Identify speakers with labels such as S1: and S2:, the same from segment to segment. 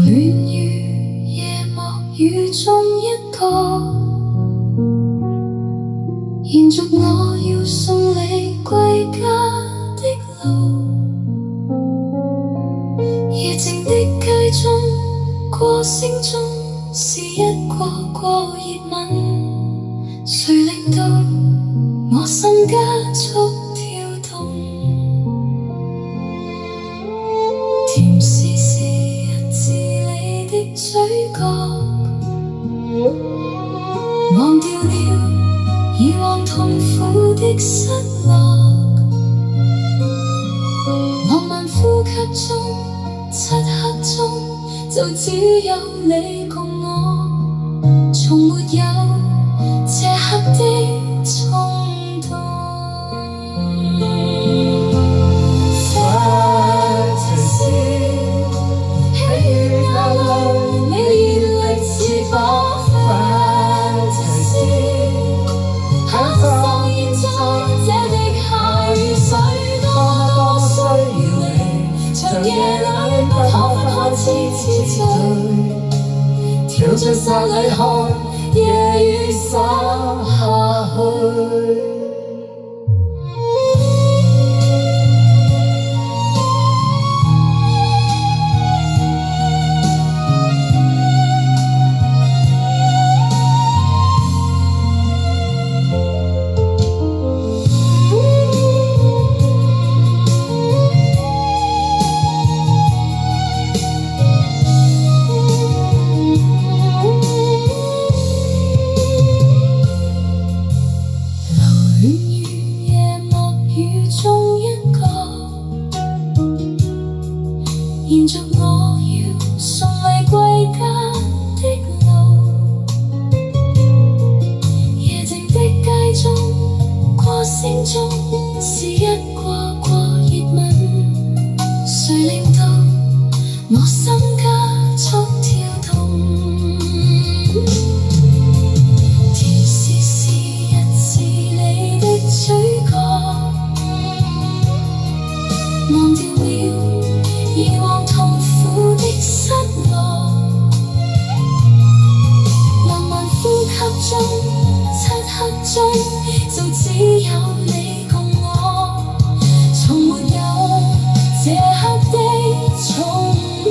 S1: 戀於夜幕雨中一個，延續我要送你歸家的路。夜靜的街中，歌聲中是一個個熱吻，誰令到我心加速跳動？甜絲絲日誌裡的嘴角，忘掉了以往痛苦的失落。浪漫呼吸中，漆黑中，就只有你共我，從沒有這刻的衝動。Fantasy， 喜與眼淚，你熱力似火。Fantasy， 享受現在這滴下雨水，多需要你，長夜裡不可分開，痴痴醉，跳進沙裡看夜雨灑下去。延續我要送你歸家的路，夜靜的街中，歌聲中是一個個熱吻，誰令到我心加速跳動？甜絲絲日誌裡的嘴角，忘掉了以往痛苦的失落，浪漫呼吸中，漆黑中，就只有你共我，從沒有這刻的衝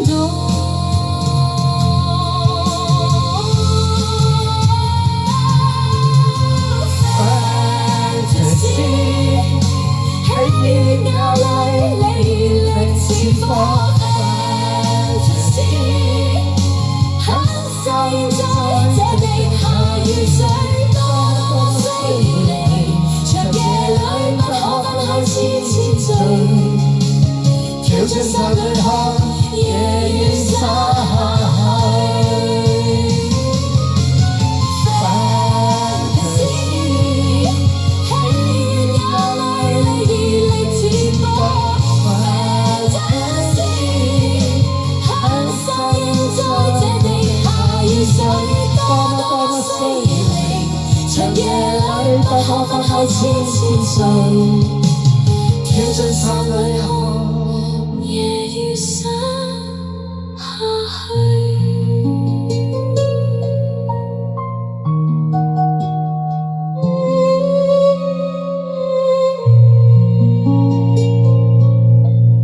S1: 動。Fantasy， 喜與眼淚，你熱力似火。現在這滴下雨水，多需要你，長夜裡不可分開，痴痴醉，跳進沙裡看夜雨灑下去。Fantasy， 喜與眼淚，你熱力似火。Fantasy， 享受現在這滴雨水，多需要你，長夜裡不可分開，痴痴醉，跳進沙裡看夜雨灑下去。